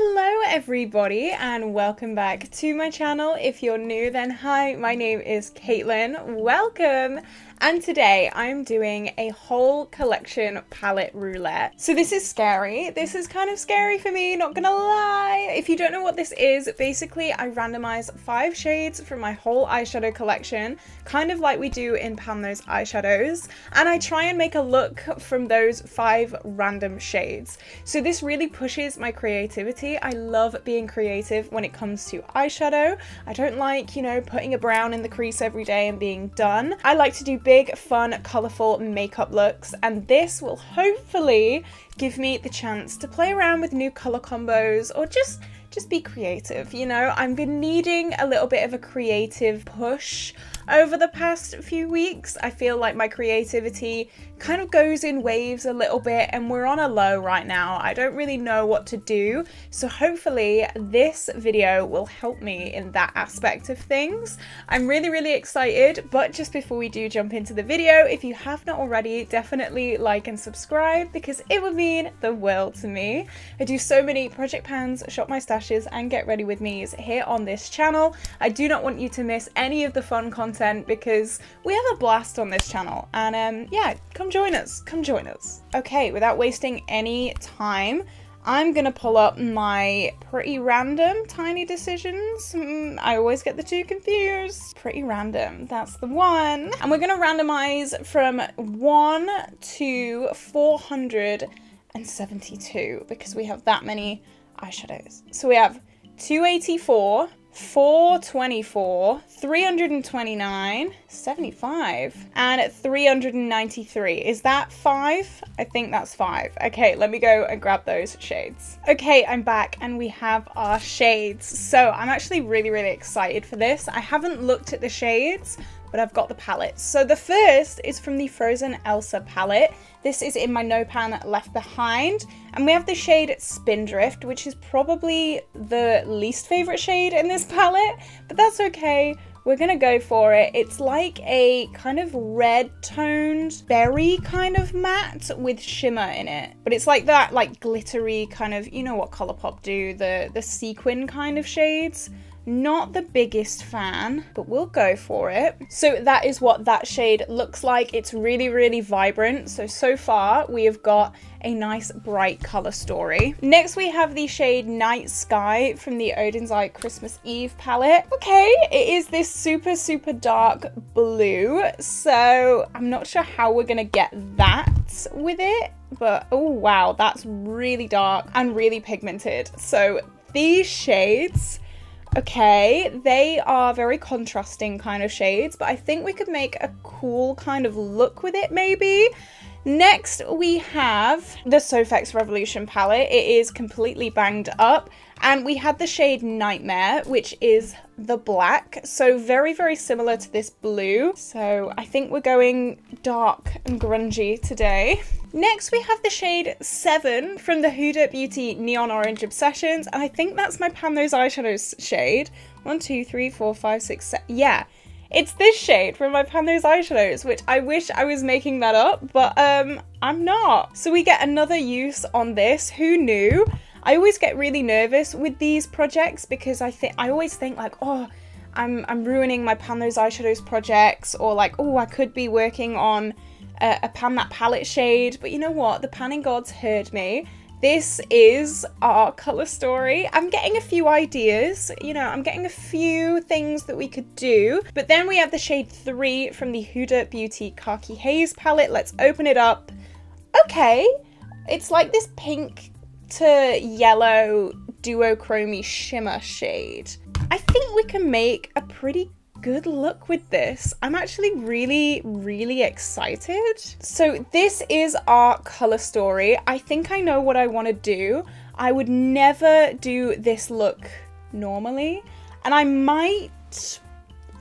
Hello everybody and welcome back to my channel. If you're new then hi, my name is Caitlin. Welcome! And today I'm doing a whole collection palette roulette. So this is scary. This is kind of scary for me, not gonna lie. If you don't know what this is, basically I randomize 5 shades from my whole eyeshadow collection, kind of like we do in Those Eyeshadows, and I try and make a look from those 5 random shades. So this really pushes my creativity. I love being creative when it comes to eyeshadow. I don't like, you know, putting a brown in the crease every day and being done. I like to do big, fun, colourful makeup looks, and this will hopefully give me the chance to play around with new colour combos or just be creative, you know. I've been needing a little bit of a creative push over the past few weeks. I feel like my creativity kind of goes in waves a little bit and we're on a low right now. I don't really know what to do, so hopefully this video will help me in that aspect of things. I'm really excited, but just before we do jump into the video, if you have not already, definitely like and subscribe because it would mean the world to me. I do so many project pans, shop my stashes and get ready with me's here on this channel. I do not want you to miss any of the fun content because we have a blast on this channel, and yeah, come join us, Okay, without wasting any time, I'm gonna pull up my pretty random tiny decisions. I always get the two confused. Pretty random, that's the one. And we're gonna randomize from 1 to 472 because we have that many eyeshadows. So we have 284, 424, 329, 75, and 393. Is that 5? I think that's 5. Okay, let me go and grab those shades. Okay, I'm back and we have our shades. So I'm actually really excited for this. I haven't looked at the shades, but I've got the palettes. So the first is from the Frozen Elsa palette. This is in my No Pan Left Behind, and we have the shade Spindrift, which is probably the least favorite shade in this palette, but that's okay. We're gonna go for it. It's like a kind of red toned berry kind of matte with shimmer in it, but it's like that like glittery kind of, you know what Colourpop do, the sequin kind of shades. Not the biggest fan, but we'll go for it. So that is what that shade looks like. It's really vibrant. So far we have got a nice bright color story. Next we have the shade Night Sky from the Odin's Eye Christmas Eve palette. Okay, it is this super dark blue, so I'm not sure how we're gonna get that with it, but oh wow, that's really dark and really pigmented. So these shades, okay, they are very contrasting kind of shades, but I think we could make a cool kind of look with it maybe. Next we have the Soph Revolution palette. It is completely banged up, and we had the shade Nightmare, which is the black, so very similar to this blue. So I think we're going dark and grungy today. Next we have the shade 7 from the Huda Beauty Neon Orange Obsessions, and I think that's my Those Eyeshadows shade. 1, 2, 3, 4, 5, 6, 7. Yeah, it's this shade from my Those Eyeshadows, which I wish I was making that up, but I'm not. So we get another use on this. Who knew? I always get really nervous with these projects because I always think like, oh, I'm ruining my Those Eyeshadows projects, or like, oh, I could be working on a pan that palette shade, but you know what? The panning gods heard me. This is our color story. I'm getting a few ideas, you know, I'm getting a few things that we could do. But then we have the shade 3 from the Huda Beauty Khaki Haze palette. Let's open it up. Okay, it's like this pink to yellow duochrome shimmer shade. I think we can make a pretty good look with this. I'm actually really excited. So this is our color story. I think I know what I want to do. I would never do this look normally, and I might,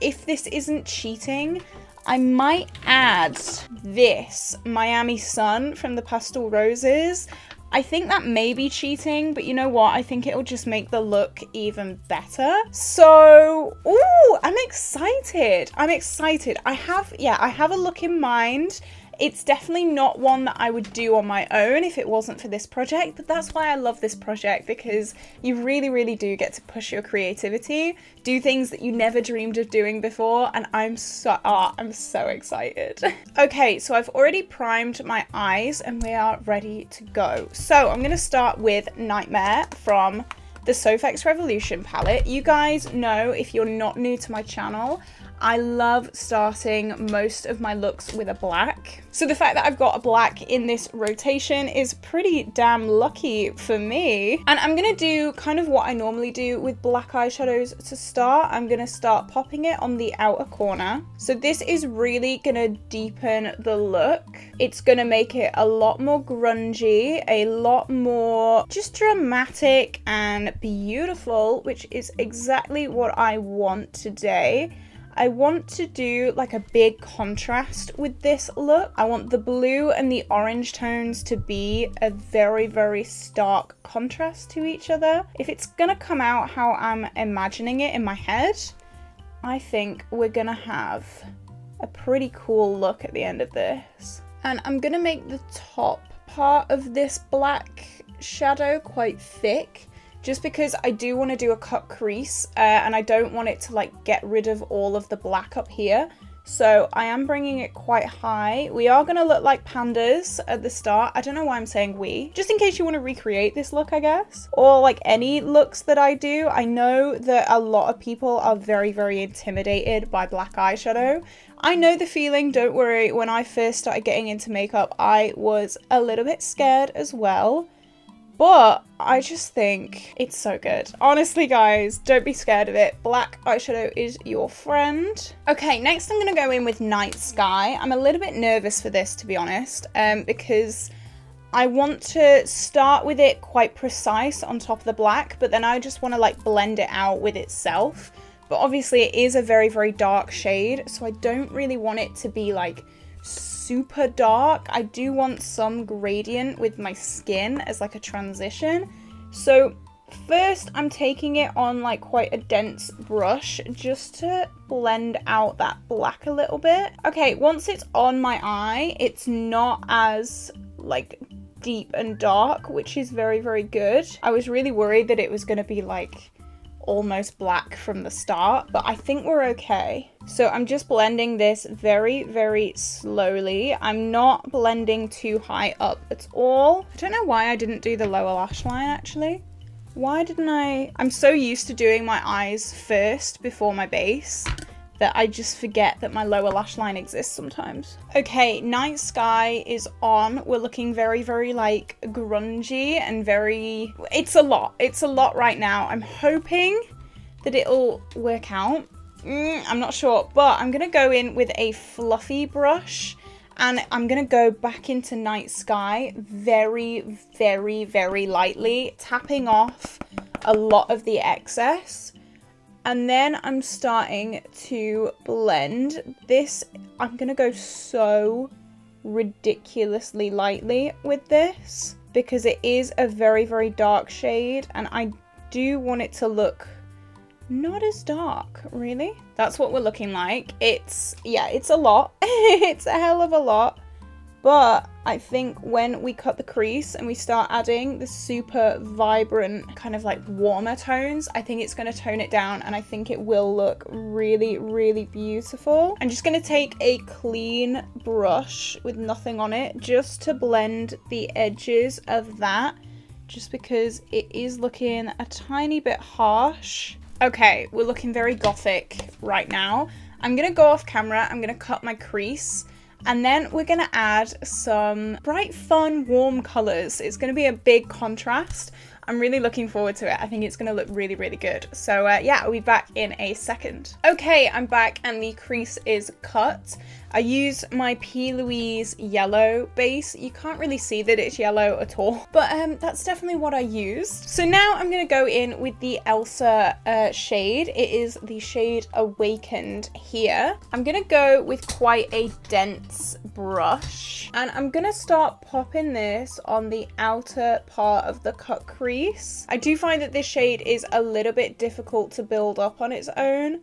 if this isn't cheating, I might add this Miami Sun from the Pastel Roses. I think that may be cheating, but you know what? I think it'll just make the look even better. So, ooh, I'm excited. I have a look in mind. It's definitely not one that I would do on my own if it wasn't for this project, but that's why I love this project, because you really, really do get to push your creativity, do things that you never dreamed of doing before, and I'm so excited. Okay, so I've already primed my eyes and we are ready to go. So I'm gonna start with Nightmare from the Soph X Revolution palette. You guys know, if you're not new to my channel, I love starting most of my looks with a black. So the fact that I've got a black in this rotation is pretty damn lucky for me. And I'm gonna do kind of what I normally do with black eyeshadows to start. I'm gonna start popping it on the outer corner. So this is really gonna deepen the look. It's gonna make it a lot more grungy, a lot more just dramatic and beautiful, which is exactly what I want today. I want to do like a big contrast with this look. I want the blue and the orange tones to be a very, very stark contrast to each other. If it's gonna come out how I'm imagining it in my head, I think we're gonna have a pretty cool look at the end of this. And I'm gonna make the top part of this black shadow quite thick, just because I do want to do a cut crease and I don't want it to like get rid of all of the black up here. So I am bringing it quite high. We are going to look like pandas at the start. I don't know why I'm saying we. Just in case you want to recreate this look, I guess. Or like any looks that I do. I know that a lot of people are very, very intimidated by black eyeshadow. I know the feeling, don't worry. When I first started getting into makeup, I was a little bit scared as well. But I just think it's so good. Honestly, guys, don't be scared of it. Black eyeshadow is your friend. Okay, next I'm going to go in with Night Sky. I'm a little bit nervous for this, to be honest, because I want to start with it quite precise on top of the black, but then I just want to like blend it out with itself. But obviously it is a very, very dark shade, so I don't really want it to be like super dark. I do want some gradient with my skin as like a transition. So first I'm taking it on like quite a dense brush just to blend out that black a little bit. Okay, once it's on my eye, it's not as like deep and dark, which is very, very good. I was really worried that it was going to be like almost black from the start, but I think we're okay. So I'm just blending this very, very slowly. I'm not blending too high up at all. I don't know why I didn't do the lower lash line actually. Why didn't I? I'm so used to doing my eyes first before my base that I just forget that my lower lash line exists sometimes. Okay, Night Sky is on. We're looking very, very like grungy and very, it's a lot right now. I'm hoping that it'll work out. I'm not sure, but I'm gonna go in with a fluffy brush and I'm gonna go back into Night Sky very, very, very lightly, tapping off a lot of the excess. And then I'm starting to blend this. I'm gonna go so ridiculously lightly with this because it is a very, very dark shade and I do want it to look not as dark, really. That's what we're looking like. It's, yeah, it's a lot. It's a hell of a lot. But I think when we cut the crease and we start adding the super vibrant kind of like warmer tones, I think it's going to tone it down and I think it will look really, really beautiful. I'm just going to take a clean brush with nothing on it just to blend the edges of that, just because it is looking a tiny bit harsh. Okay, we're looking very gothic right now. I'm going to go off camera, I'm going to cut my crease. And then we're going to add some bright, fun, warm colours. It's going to be a big contrast. I'm really looking forward to it. I think it's going to look really, really good. So yeah, I'll be back in a second. Okay, I'm back and the crease is cut. I used my P. Louise yellow base. You can't really see that it's yellow at all, but that's definitely what I used. So now I'm going to go in with the Elsa shade. It is the shade Awakened here. I'm going to go with quite a dense brush and I'm going to start popping this on the outer part of the cut crease. I do find that this shade is a little bit difficult to build up on its own,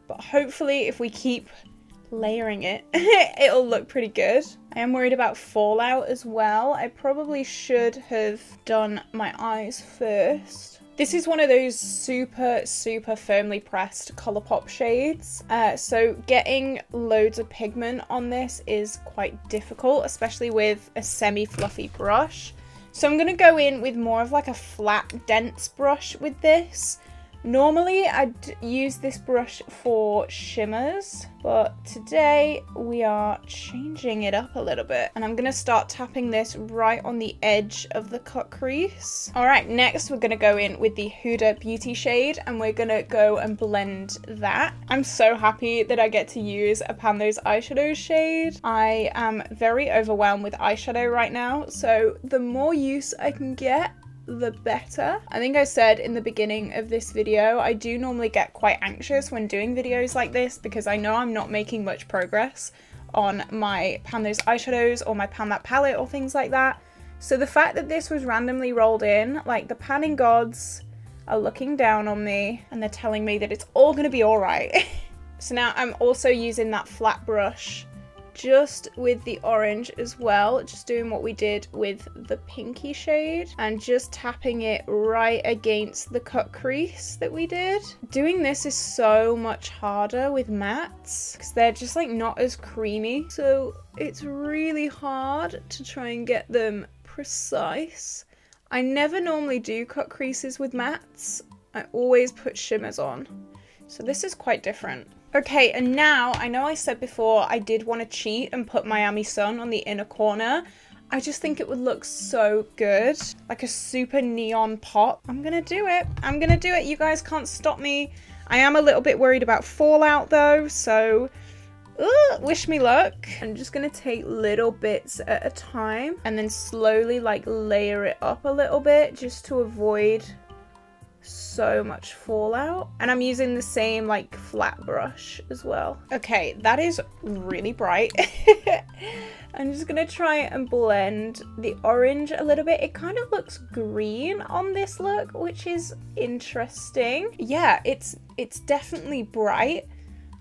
but hopefully if we keep layering it, it'll look pretty good. I am worried about fallout as well. I probably should have done my eyes first. This is one of those super firmly pressed Colourpop shades. So getting loads of pigment on this is quite difficult, especially with a semi-fluffy brush. So I'm gonna go in with more of like a flat, dense brush with this. Normally I'd use this brush for shimmers, but today we are changing it up a little bit. And I'm gonna start tapping this right on the edge of the cut crease. All right, next we're gonna go in with the Huda Beauty shade and we're gonna go and blend that. I'm so happy that I get to use a Those Eyeshadows shade. I am very overwhelmed with eyeshadow right now, so the more use I can get, the better. I think I said in the beginning of this video, I do normally get quite anxious when doing videos like this because I know I'm not making much progress on my Those Eyeshadows or my Pan That palette or things like that. So the fact that this was randomly rolled in, like the panning gods are looking down on me and they're telling me that it's all gonna be all right. So now I'm also using that flat brush just with the orange as well, just doing what we did with the pinky shade and just tapping it right against the cut crease that we did. Doing this is so much harder with mattes because they're just like not as creamy, so it's really hard to try and get them precise. I never normally do cut creases with mattes. I always put shimmers on, so this is quite different. Okay, and now, I know I said before I did want to cheat and put Miami Sun on the inner corner. I just think it would look so good, like a super neon pop. I'm gonna do it. I'm gonna do it. You guys can't stop me. I am a little bit worried about fallout though, so wish me luck. I'm just gonna take little bits at a time and then slowly like layer it up a little bit just to avoid so much fallout. And I'm using the same like flat brush as well. Okay, that is really bright. I'm just gonna try and blend the orange a little bit. It kind of looks green on this look, which is interesting. Yeah, it's definitely bright.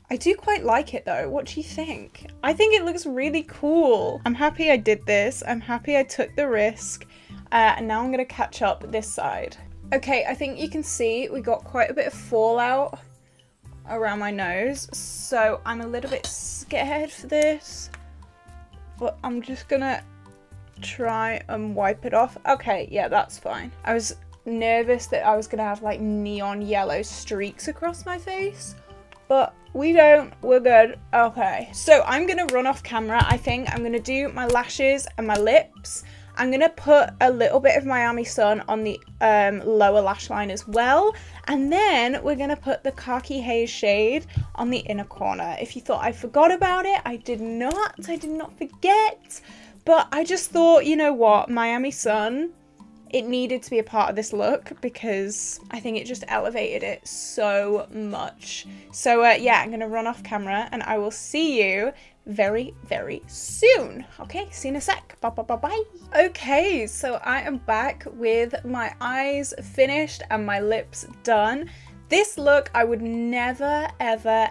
I do quite like it though. What do you think? I think it looks really cool. I'm happy I did this. I'm happy I took the risk. And now I'm gonna catch up this side. Okay, I think you can see we got quite a bit of fallout around my nose, so I'm a little bit scared for this, but I'm just gonna try and wipe it off. Okay, yeah, that's fine. I was nervous that I was gonna have like neon yellow streaks across my face, but we don't, we're good. Okay, so I'm gonna run off camera. I think I'm gonna do my lashes and my lips. I'm going to put a little bit of Miami Sun on the lower lash line as well. And then we're going to put the Khaki Haze shade on the inner corner. If you thought I forgot about it, I did not. I did not forget. But I just thought, you know what, Miami Sun, it needed to be a part of this look because I think it just elevated it so much. So yeah, I'm going to run off camera and I will see you very soon. Okay, see you in a sec. Bye. Okay, so I am back with my eyes finished and my lips done. This look I would never ever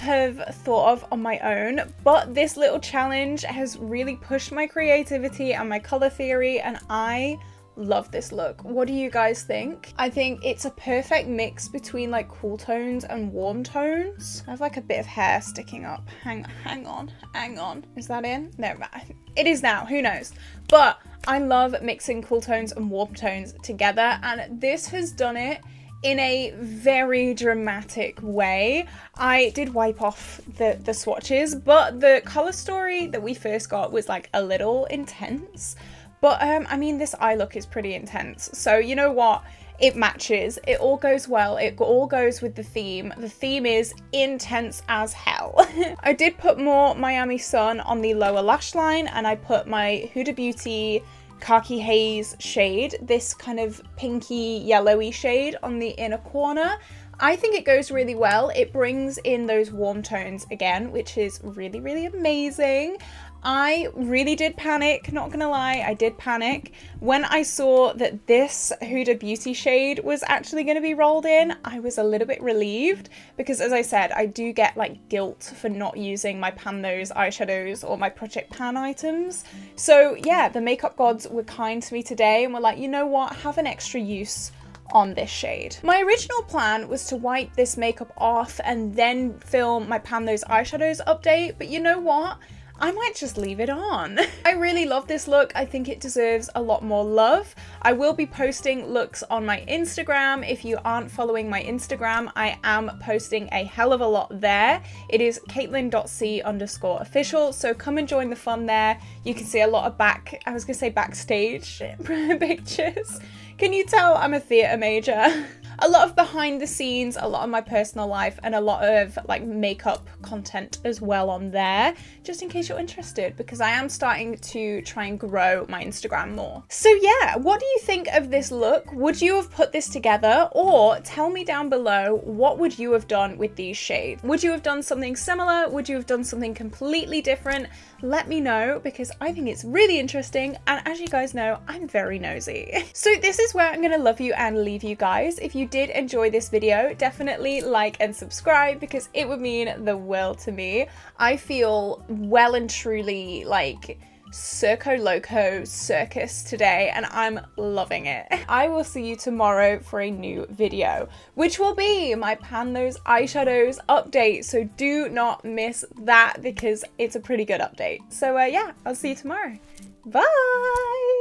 have thought of on my own, but this little challenge has really pushed my creativity and my color theory, and I love this look. What do you guys think? I think it's a perfect mix between like cool tones and warm tones. I have like a bit of hair sticking up. Hang on. Is that in? No, it is now. Who knows? But I love mixing cool tones and warm tones together, and this has done it in a very dramatic way. I did wipe off the swatches, but the color story that we first got was like a little intense. But I mean, this eye look is pretty intense. So you know what? It matches. It all goes well. It all goes with the theme. The theme is intense as hell. I did put more Miami Sun on the lower lash line, and I put my Huda Beauty Khaki Haze shade, this kind of pinky yellowy shade, on the inner corner. I think it goes really well. It brings in those warm tones again, which is really amazing. I really did panic, not gonna lie, I did panic. When I saw that this Huda Beauty shade was actually gonna be rolled in, I was a little bit relieved because, as I said, I do get like guilt for not using my Pan Those eyeshadows or my Project Pan items. So yeah, the makeup gods were kind to me today and were like, you know what, have an extra use on this shade. My original plan was to wipe this makeup off and then film my Pan Those eyeshadows update, but you know what? I might just leave it on. I really love this look. I think it deserves a lot more love. I will be posting looks on my Instagram. If you aren't following my Instagram, I am posting a hell of a lot there. It is caitlin.c_official, so come and join the fun there. You can see a lot of backstage pictures. Can you tell I'm a theatre major? A lot of behind the scenes, a lot of my personal life, and a lot of like makeup content as well on there, just in case you're interested, because I am starting to try and grow my Instagram more. So yeah, what do you think of this look? Would you have put this together? Or tell me down below, what would you have done with these shades? Would you have done something similar? Would you have done something completely different? Let me know, because I think it's really interesting, and as you guys know, I'm very nosy. So this is where I'm gonna love you and leave you guys. If you did enjoy this video, definitely like and subscribe, because it would mean the world to me. I feel well and truly like Circo Loco circus today, and I'm loving it. I will see you tomorrow for a new video, which will be my Pan Those eyeshadows update, so do not miss that because it's a pretty good update. So yeah, I'll see you tomorrow. Bye!